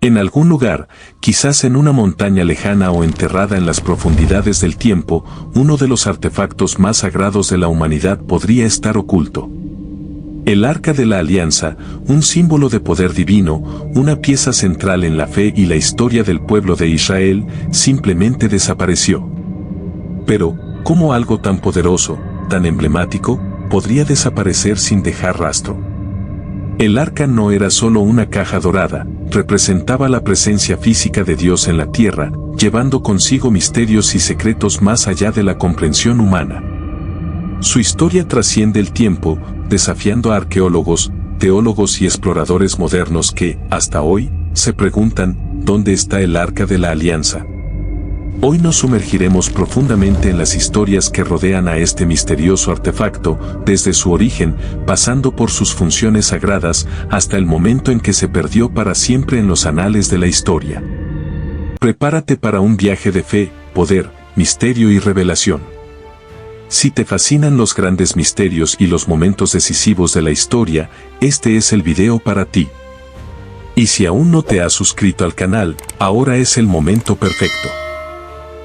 En algún lugar, quizás en una montaña lejana o enterrada en las profundidades del tiempo, uno de los artefactos más sagrados de la humanidad podría estar oculto. El Arca de la Alianza, un símbolo de poder divino, una pieza central en la fe y la historia del pueblo de Israel, simplemente desapareció. Pero, ¿cómo algo tan poderoso, tan emblemático, podría desaparecer sin dejar rastro? El arca no era solo una caja dorada, representaba la presencia física de Dios en la tierra, llevando consigo misterios y secretos más allá de la comprensión humana. Su historia trasciende el tiempo, desafiando a arqueólogos, teólogos y exploradores modernos que, hasta hoy, se preguntan, ¿dónde está el Arca de la Alianza? Hoy nos sumergiremos profundamente en las historias que rodean a este misterioso artefacto, desde su origen, pasando por sus funciones sagradas, hasta el momento en que se perdió para siempre en los anales de la historia. Prepárate para un viaje de fe, poder, misterio y revelación. Si te fascinan los grandes misterios y los momentos decisivos de la historia, este es el video para ti. Y si aún no te has suscrito al canal, ahora es el momento perfecto.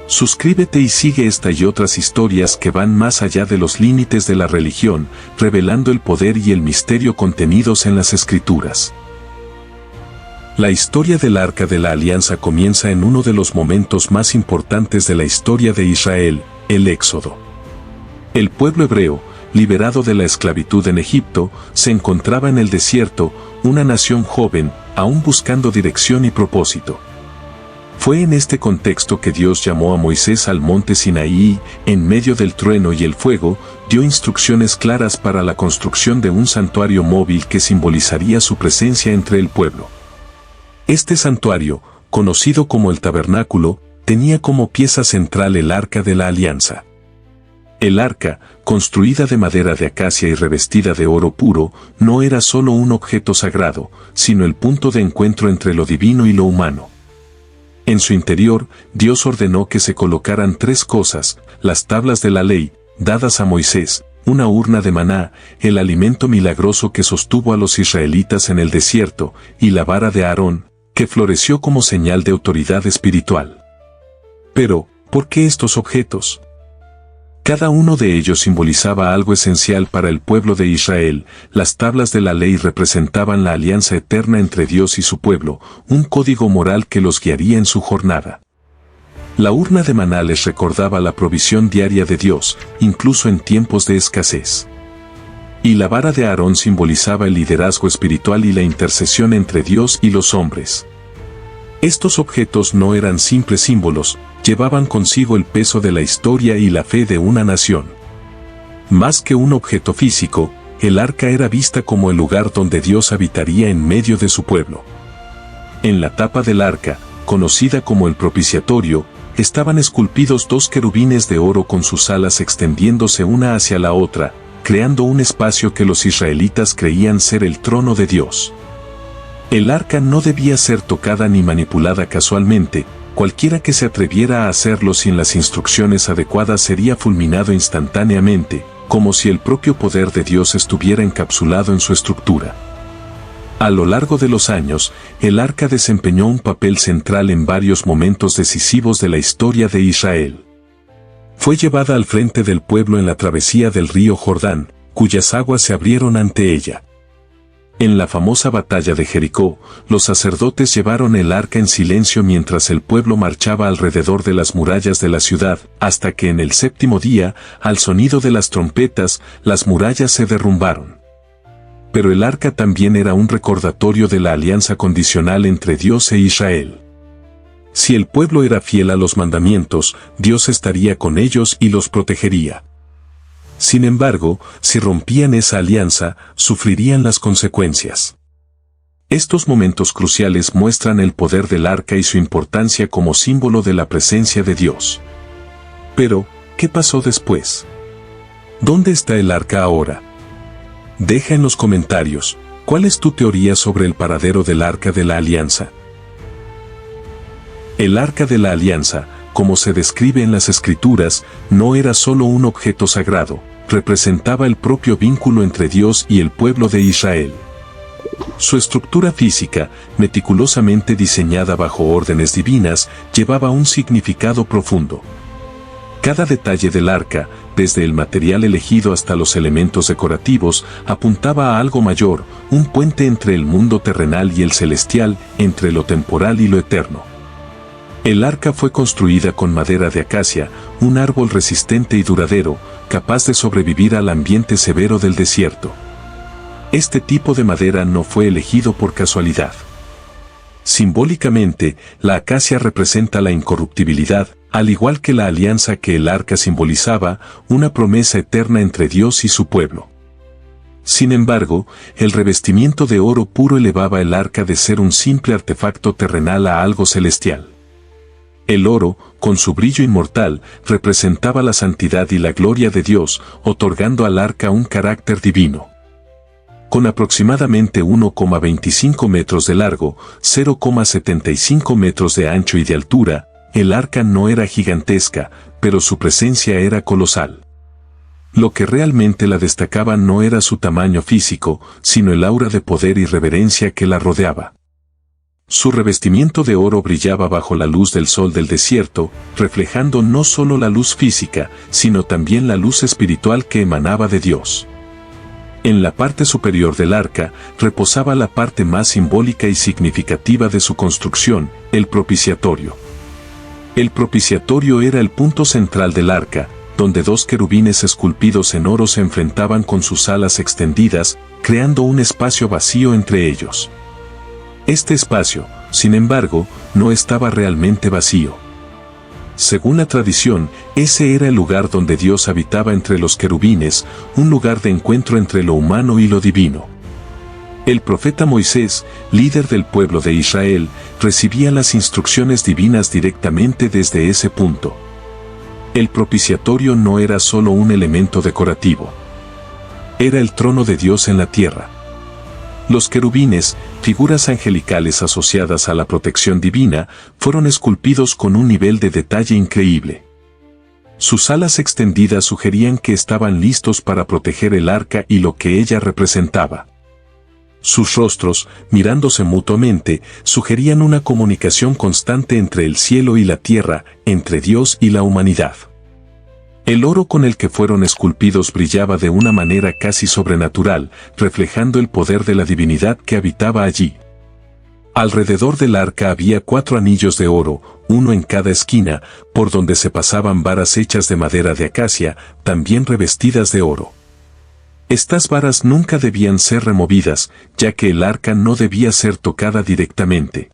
Suscríbete y sigue esta y otras historias que van más allá de los límites de la religión, revelando el poder y el misterio contenidos en las Escrituras. La historia del Arca de la Alianza comienza en uno de los momentos más importantes de la historia de Israel, el Éxodo. El pueblo hebreo, liberado de la esclavitud en Egipto, se encontraba en el desierto, una nación joven, aún buscando dirección y propósito. Fue en este contexto que Dios llamó a Moisés al monte Sinaí y, en medio del trueno y el fuego, dio instrucciones claras para la construcción de un santuario móvil que simbolizaría su presencia entre el pueblo. Este santuario, conocido como el tabernáculo, tenía como pieza central el Arca de la Alianza. El arca, construida de madera de acacia y revestida de oro puro, no era solo un objeto sagrado, sino el punto de encuentro entre lo divino y lo humano. En su interior, Dios ordenó que se colocaran tres cosas: las tablas de la ley, dadas a Moisés, una urna de maná, el alimento milagroso que sostuvo a los israelitas en el desierto, y la vara de Aarón, que floreció como señal de autoridad espiritual. Pero, ¿por qué estos objetos? Cada uno de ellos simbolizaba algo esencial para el pueblo de Israel. Las tablas de la ley representaban la alianza eterna entre Dios y su pueblo, un código moral que los guiaría en su jornada. La urna de maná les recordaba la provisión diaria de Dios, incluso en tiempos de escasez. Y la vara de Aarón simbolizaba el liderazgo espiritual y la intercesión entre Dios y los hombres. Estos objetos no eran simples símbolos, llevaban consigo el peso de la historia y la fe de una nación. Más que un objeto físico, el arca era vista como el lugar donde Dios habitaría en medio de su pueblo. En la tapa del arca, conocida como el propiciatorio, estaban esculpidos dos querubines de oro con sus alas extendiéndose una hacia la otra, creando un espacio que los israelitas creían ser el trono de Dios. El arca no debía ser tocada ni manipulada casualmente. Cualquiera que se atreviera a hacerlo sin las instrucciones adecuadas sería fulminado instantáneamente, como si el propio poder de Dios estuviera encapsulado en su estructura. A lo largo de los años, el arca desempeñó un papel central en varios momentos decisivos de la historia de Israel. Fue llevada al frente del pueblo en la travesía del río Jordán, cuyas aguas se abrieron ante ella. En la famosa batalla de Jericó, los sacerdotes llevaron el arca en silencio mientras el pueblo marchaba alrededor de las murallas de la ciudad, hasta que en el séptimo día, al sonido de las trompetas, las murallas se derrumbaron. Pero el arca también era un recordatorio de la alianza condicional entre Dios e Israel. Si el pueblo era fiel a los mandamientos, Dios estaría con ellos y los protegería. Sin embargo, si rompían esa alianza, sufrirían las consecuencias. Estos momentos cruciales muestran el poder del arca y su importancia como símbolo de la presencia de Dios. Pero, ¿qué pasó después? ¿Dónde está el arca ahora? Deja en los comentarios, ¿cuál es tu teoría sobre el paradero del arca de la alianza? El arca de la alianza, como se describe en las Escrituras, no era solo un objeto sagrado, representaba el propio vínculo entre Dios y el pueblo de Israel. Su estructura física, meticulosamente diseñada bajo órdenes divinas, llevaba un significado profundo. Cada detalle del arca, desde el material elegido hasta los elementos decorativos, apuntaba a algo mayor, un puente entre el mundo terrenal y el celestial, entre lo temporal y lo eterno. El arca fue construida con madera de acacia, un árbol resistente y duradero, capaz de sobrevivir al ambiente severo del desierto. Este tipo de madera no fue elegido por casualidad. Simbólicamente, la acacia representa la incorruptibilidad, al igual que la alianza que el arca simbolizaba, una promesa eterna entre Dios y su pueblo. Sin embargo, el revestimiento de oro puro elevaba el arca de ser un simple artefacto terrenal a algo celestial. El oro, con su brillo inmortal, representaba la santidad y la gloria de Dios, otorgando al arca un carácter divino. Con aproximadamente 1,25 metros de largo, 0,75 metros de ancho y de altura, el arca no era gigantesca, pero su presencia era colosal. Lo que realmente la destacaba no era su tamaño físico, sino el aura de poder y reverencia que la rodeaba. Su revestimiento de oro brillaba bajo la luz del sol del desierto, reflejando no solo la luz física, sino también la luz espiritual que emanaba de Dios. En la parte superior del arca reposaba la parte más simbólica y significativa de su construcción, el propiciatorio. El propiciatorio era el punto central del arca, donde dos querubines esculpidos en oro se enfrentaban con sus alas extendidas, creando un espacio vacío entre ellos. Este espacio, sin embargo, no estaba realmente vacío. Según la tradición, ese era el lugar donde Dios habitaba entre los querubines, un lugar de encuentro entre lo humano y lo divino. El profeta Moisés, líder del pueblo de Israel, recibía las instrucciones divinas directamente desde ese punto. El propiciatorio no era solo un elemento decorativo. Era el trono de Dios en la tierra. Los querubines, figuras angelicales asociadas a la protección divina, fueron esculpidos con un nivel de detalle increíble. Sus alas extendidas sugerían que estaban listos para proteger el arca y lo que ella representaba. Sus rostros, mirándose mutuamente, sugerían una comunicación constante entre el cielo y la tierra, entre Dios y la humanidad. El oro con el que fueron esculpidos brillaba de una manera casi sobrenatural, reflejando el poder de la divinidad que habitaba allí. Alrededor del arca había 4 anillos de oro, uno en cada esquina, por donde se pasaban varas hechas de madera de acacia, también revestidas de oro. Estas varas nunca debían ser removidas, ya que el arca no debía ser tocada directamente.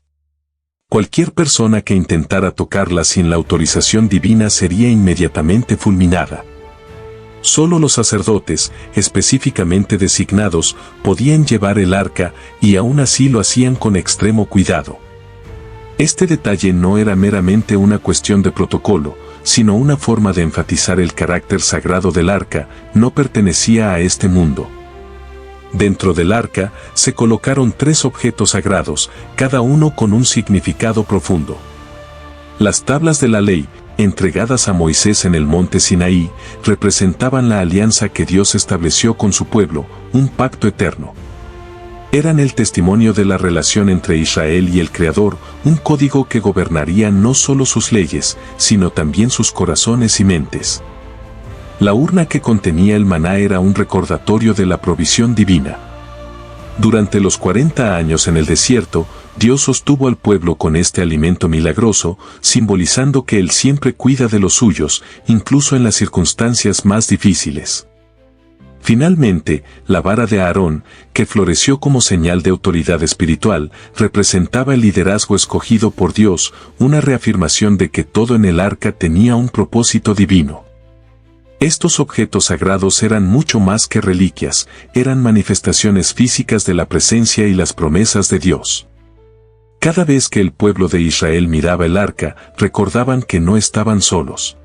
Cualquier persona que intentara tocarla sin la autorización divina sería inmediatamente fulminada. Solo los sacerdotes, específicamente designados, podían llevar el arca, y aún así lo hacían con extremo cuidado. Este detalle no era meramente una cuestión de protocolo, sino una forma de enfatizar el carácter sagrado del arca, no pertenecía a este mundo. Dentro del arca se colocaron 3 objetos sagrados, cada uno con un significado profundo. Las tablas de la ley, entregadas a Moisés en el monte Sinaí, representaban la alianza que Dios estableció con su pueblo, un pacto eterno. Eran el testimonio de la relación entre Israel y el Creador, un código que gobernaría no solo sus leyes, sino también sus corazones y mentes. La urna que contenía el maná era un recordatorio de la provisión divina. Durante los 40 años en el desierto, Dios sostuvo al pueblo con este alimento milagroso, simbolizando que Él siempre cuida de los suyos, incluso en las circunstancias más difíciles. Finalmente, la vara de Aarón, que floreció como señal de autoridad espiritual, representaba el liderazgo escogido por Dios, una reafirmación de que todo en el arca tenía un propósito divino. Estos objetos sagrados eran mucho más que reliquias, eran manifestaciones físicas de la presencia y las promesas de Dios. Cada vez que el pueblo de Israel miraba el arca, recordaban que no estaban solos.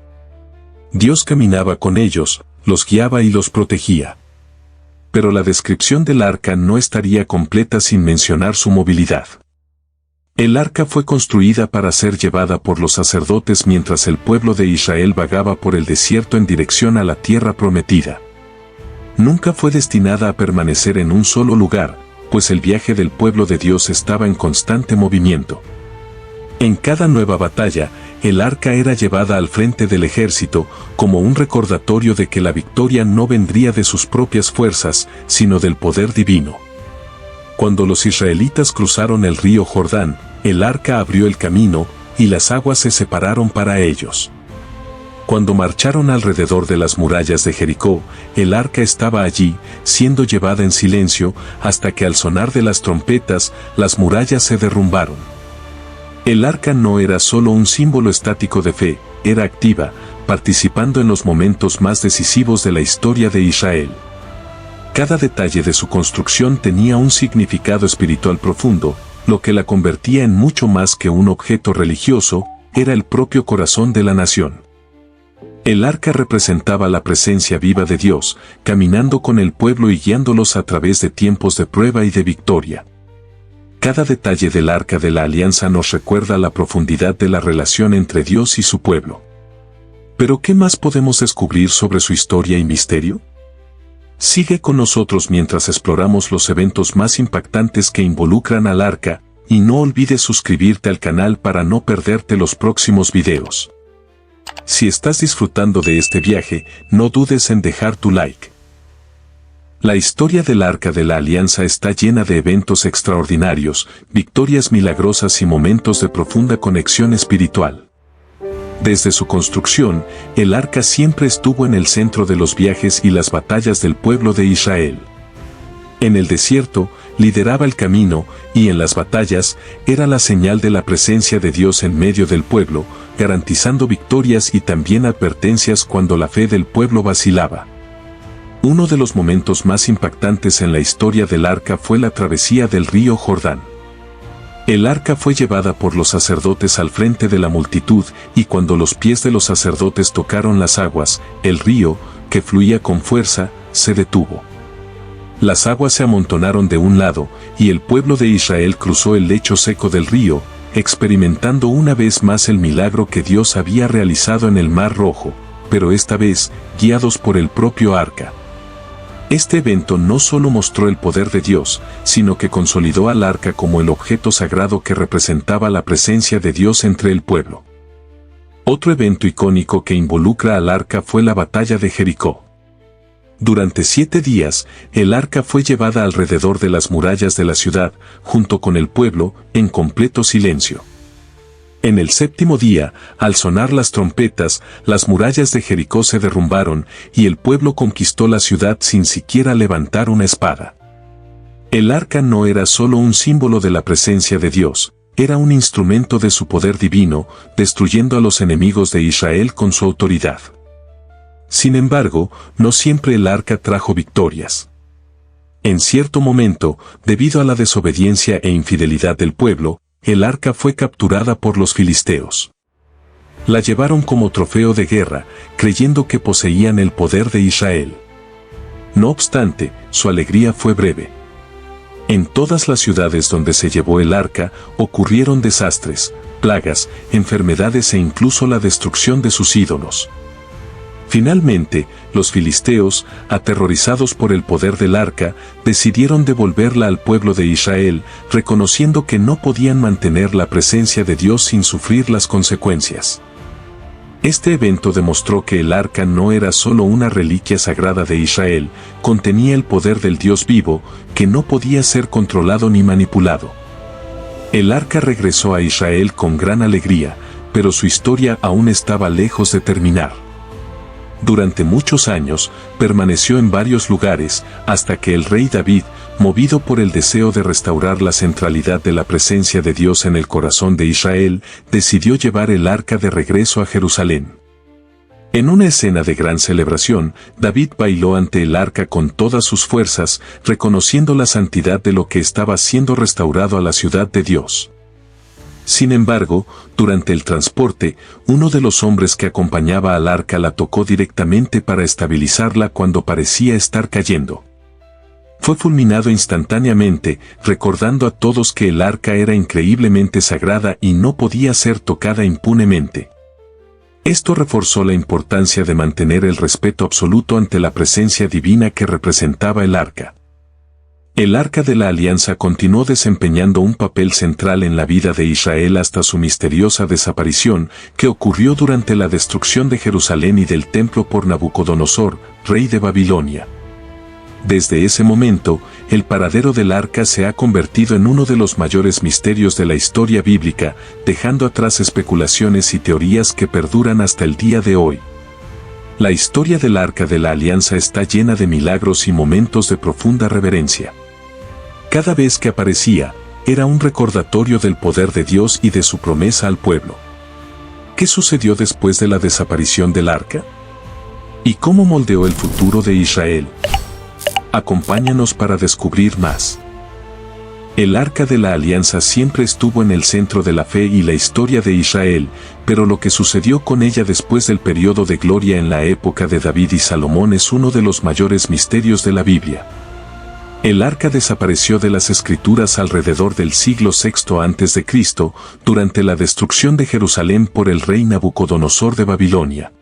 Dios caminaba con ellos, los guiaba y los protegía. Pero la descripción del arca no estaría completa sin mencionar su movilidad. El arca fue construida para ser llevada por los sacerdotes mientras el pueblo de Israel vagaba por el desierto en dirección a la tierra prometida. Nunca fue destinada a permanecer en un solo lugar, pues el viaje del pueblo de Dios estaba en constante movimiento. En cada nueva batalla, el arca era llevada al frente del ejército como un recordatorio de que la victoria no vendría de sus propias fuerzas, sino del poder divino. Cuando los israelitas cruzaron el río Jordán, el arca abrió el camino, y las aguas se separaron para ellos. Cuando marcharon alrededor de las murallas de Jericó, el arca estaba allí, siendo llevada en silencio, hasta que al sonar de las trompetas, las murallas se derrumbaron. El arca no era solo un símbolo estático de fe, era activa, participando en los momentos más decisivos de la historia de Israel. Cada detalle de su construcción tenía un significado espiritual profundo, lo que la convertía en mucho más que un objeto religioso, era el propio corazón de la nación. El arca representaba la presencia viva de Dios, caminando con el pueblo y guiándolos a través de tiempos de prueba y de victoria. Cada detalle del arca de la alianza nos recuerda la profundidad de la relación entre Dios y su pueblo. ¿Pero qué más podemos descubrir sobre su historia y misterio? Sigue con nosotros mientras exploramos los eventos más impactantes que involucran al arca, y no olvides suscribirte al canal para no perderte los próximos videos. Si estás disfrutando de este viaje, no dudes en dejar tu like. La historia del Arca de la Alianza está llena de eventos extraordinarios, victorias milagrosas y momentos de profunda conexión espiritual. Desde su construcción, el arca siempre estuvo en el centro de los viajes y las batallas del pueblo de Israel. En el desierto, lideraba el camino, y en las batallas, era la señal de la presencia de Dios en medio del pueblo, garantizando victorias y también advertencias cuando la fe del pueblo vacilaba. Uno de los momentos más impactantes en la historia del arca fue la travesía del río Jordán. El arca fue llevada por los sacerdotes al frente de la multitud, y cuando los pies de los sacerdotes tocaron las aguas, el río, que fluía con fuerza, se detuvo. Las aguas se amontonaron de un lado, y el pueblo de Israel cruzó el lecho seco del río, experimentando una vez más el milagro que Dios había realizado en el Mar Rojo, pero esta vez, guiados por el propio arca. Este evento no solo mostró el poder de Dios, sino que consolidó al arca como el objeto sagrado que representaba la presencia de Dios entre el pueblo. Otro evento icónico que involucra al arca fue la batalla de Jericó. Durante 7 días, el arca fue llevada alrededor de las murallas de la ciudad, junto con el pueblo, en completo silencio. En el 7º día, al sonar las trompetas, las murallas de Jericó se derrumbaron, y el pueblo conquistó la ciudad sin siquiera levantar una espada. El arca no era solo un símbolo de la presencia de Dios, era un instrumento de su poder divino, destruyendo a los enemigos de Israel con su autoridad. Sin embargo, no siempre el arca trajo victorias. En cierto momento, debido a la desobediencia e infidelidad del pueblo, el arca fue capturada por los filisteos. La llevaron como trofeo de guerra, creyendo que poseían el poder de Israel. No obstante, su alegría fue breve. En todas las ciudades donde se llevó el arca, ocurrieron desastres, plagas, enfermedades e incluso la destrucción de sus ídolos. Finalmente, los filisteos, aterrorizados por el poder del arca, decidieron devolverla al pueblo de Israel, reconociendo que no podían mantener la presencia de Dios sin sufrir las consecuencias. Este evento demostró que el arca no era solo una reliquia sagrada de Israel, contenía el poder del Dios vivo, que no podía ser controlado ni manipulado. El arca regresó a Israel con gran alegría, pero su historia aún estaba lejos de terminar. Durante muchos años, permaneció en varios lugares, hasta que el rey David, movido por el deseo de restaurar la centralidad de la presencia de Dios en el corazón de Israel, decidió llevar el arca de regreso a Jerusalén. En una escena de gran celebración, David bailó ante el arca con todas sus fuerzas, reconociendo la santidad de lo que estaba siendo restaurado a la ciudad de Dios. Sin embargo, durante el transporte, uno de los hombres que acompañaba al arca la tocó directamente para estabilizarla cuando parecía estar cayendo. Fue fulminado instantáneamente, recordando a todos que el arca era increíblemente sagrada y no podía ser tocada impunemente. Esto reforzó la importancia de mantener el respeto absoluto ante la presencia divina que representaba el arca. El Arca de la Alianza continuó desempeñando un papel central en la vida de Israel hasta su misteriosa desaparición, que ocurrió durante la destrucción de Jerusalén y del templo por Nabucodonosor, rey de Babilonia. Desde ese momento, el paradero del arca se ha convertido en uno de los mayores misterios de la historia bíblica, dejando atrás especulaciones y teorías que perduran hasta el día de hoy. La historia del Arca de la Alianza está llena de milagros y momentos de profunda reverencia. Cada vez que aparecía, era un recordatorio del poder de Dios y de su promesa al pueblo. ¿Qué sucedió después de la desaparición del arca? ¿Y cómo moldeó el futuro de Israel? Acompáñanos para descubrir más. El Arca de la Alianza siempre estuvo en el centro de la fe y la historia de Israel, pero lo que sucedió con ella después del periodo de gloria en la época de David y Salomón es uno de los mayores misterios de la Biblia. El arca desapareció de las Escrituras alrededor del siglo VI a.C., durante la destrucción de Jerusalén por el rey Nabucodonosor de Babilonia.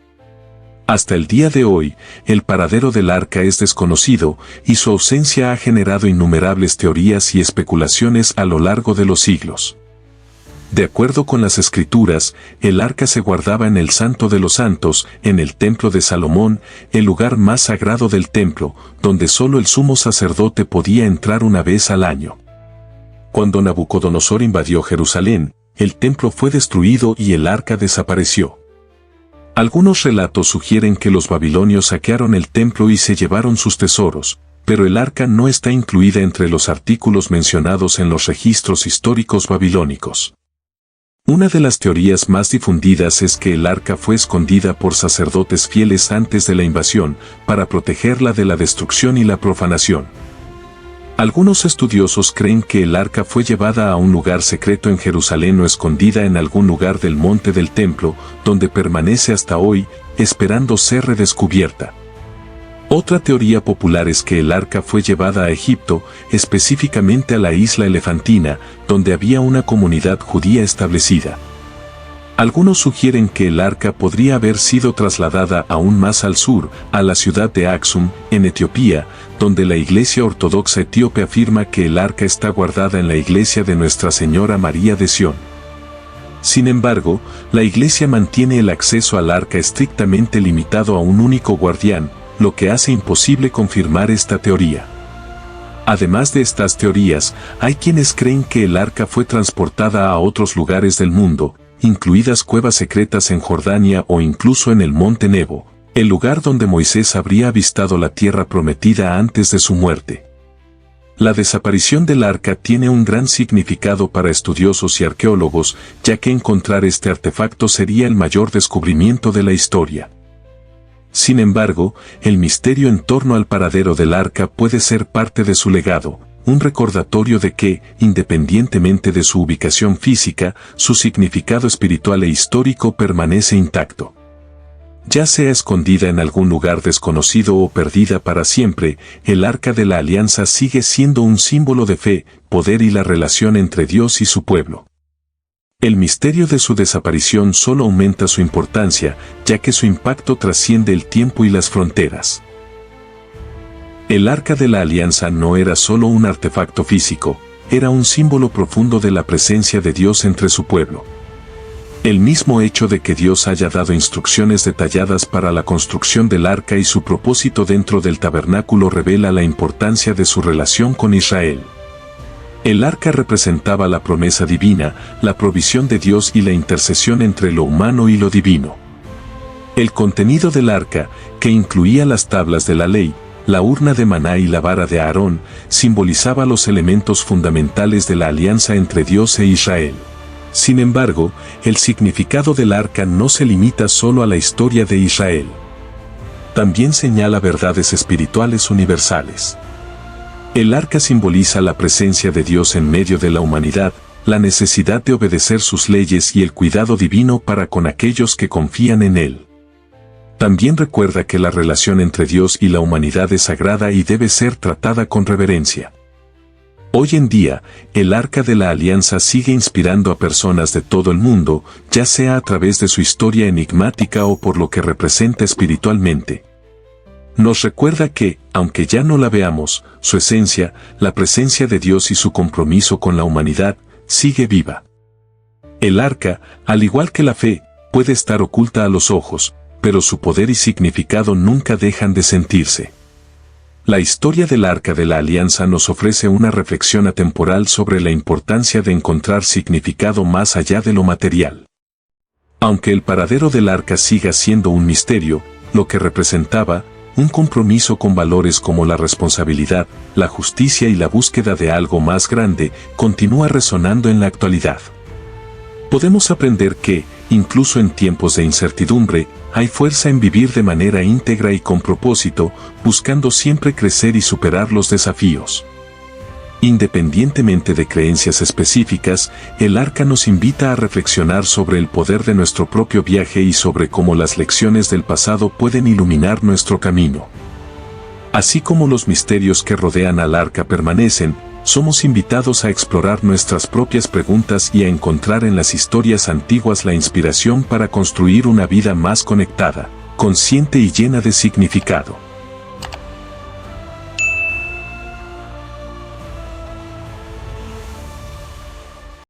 Hasta el día de hoy, el paradero del arca es desconocido y su ausencia ha generado innumerables teorías y especulaciones a lo largo de los siglos. De acuerdo con las Escrituras, el arca se guardaba en el Santo de los Santos, en el Templo de Salomón, el lugar más sagrado del templo, donde solo el sumo sacerdote podía entrar una vez al año. Cuando Nabucodonosor invadió Jerusalén, el templo fue destruido y el arca desapareció. Algunos relatos sugieren que los babilonios saquearon el templo y se llevaron sus tesoros, pero el arca no está incluida entre los artículos mencionados en los registros históricos babilónicos. Una de las teorías más difundidas es que el arca fue escondida por sacerdotes fieles antes de la invasión, para protegerla de la destrucción y la profanación. Algunos estudiosos creen que el arca fue llevada a un lugar secreto en Jerusalén o escondida en algún lugar del monte del templo, donde permanece hasta hoy, esperando ser redescubierta. Otra teoría popular es que el arca fue llevada a Egipto, específicamente a la isla Elefantina, donde había una comunidad judía establecida. Algunos sugieren que el arca podría haber sido trasladada aún más al sur, a la ciudad de Axum, en Etiopía, donde la Iglesia Ortodoxa Etíope afirma que el arca está guardada en la iglesia de Nuestra Señora María de Sión. Sin embargo, la Iglesia mantiene el acceso al arca estrictamente limitado a un único guardián, lo que hace imposible confirmar esta teoría. Además de estas teorías, hay quienes creen que el arca fue transportada a otros lugares del mundo, incluidas cuevas secretas en Jordania o incluso en el monte Nebo, el lugar donde Moisés habría avistado la tierra prometida antes de su muerte. La desaparición del arca tiene un gran significado para estudiosos y arqueólogos, ya que encontrar este artefacto sería el mayor descubrimiento de la historia. Sin embargo, el misterio en torno al paradero del arca puede ser parte de su legado, un recordatorio de que, independientemente de su ubicación física, su significado espiritual e histórico permanece intacto. Ya sea escondida en algún lugar desconocido o perdida para siempre, el Arca de la Alianza sigue siendo un símbolo de fe, poder y la relación entre Dios y su pueblo. El misterio de su desaparición solo aumenta su importancia, ya que su impacto trasciende el tiempo y las fronteras. El Arca de la Alianza no era solo un artefacto físico, era un símbolo profundo de la presencia de Dios entre su pueblo. El mismo hecho de que Dios haya dado instrucciones detalladas para la construcción del arca y su propósito dentro del tabernáculo revela la importancia de su relación con Israel. El arca representaba la promesa divina, la provisión de Dios y la intercesión entre lo humano y lo divino. El contenido del arca, que incluía las tablas de la ley, la urna de maná y la vara de Aarón, simbolizaba los elementos fundamentales de la alianza entre Dios e Israel. Sin embargo, el significado del arca no se limita solo a la historia de Israel. También señala verdades espirituales universales. El arca simboliza la presencia de Dios en medio de la humanidad, la necesidad de obedecer sus leyes y el cuidado divino para con aquellos que confían en Él. También recuerda que la relación entre Dios y la humanidad es sagrada y debe ser tratada con reverencia. Hoy en día, el Arca de la Alianza sigue inspirando a personas de todo el mundo, ya sea a través de su historia enigmática o por lo que representa espiritualmente. nos recuerda que, aunque ya no la veamos, su esencia, la presencia de Dios y su compromiso con la humanidad, sigue viva. El arca, al igual que la fe, puede estar oculta a los ojos, pero su poder y significado nunca dejan de sentirse. La historia del Arca de la Alianza nos ofrece una reflexión atemporal sobre la importancia de encontrar significado más allá de lo material. Aunque el paradero del arca siga siendo un misterio, lo que representaba, un compromiso con valores como la responsabilidad, la justicia y la búsqueda de algo más grande, continúa resonando en la actualidad. Podemos aprender que, incluso en tiempos de incertidumbre, hay fuerza en vivir de manera íntegra y con propósito, buscando siempre crecer y superar los desafíos. Independientemente de creencias específicas, el arca nos invita a reflexionar sobre el poder de nuestro propio viaje y sobre cómo las lecciones del pasado pueden iluminar nuestro camino. Así como los misterios que rodean al arca permanecen, somos invitados a explorar nuestras propias preguntas y a encontrar en las historias antiguas la inspiración para construir una vida más conectada, consciente y llena de significado.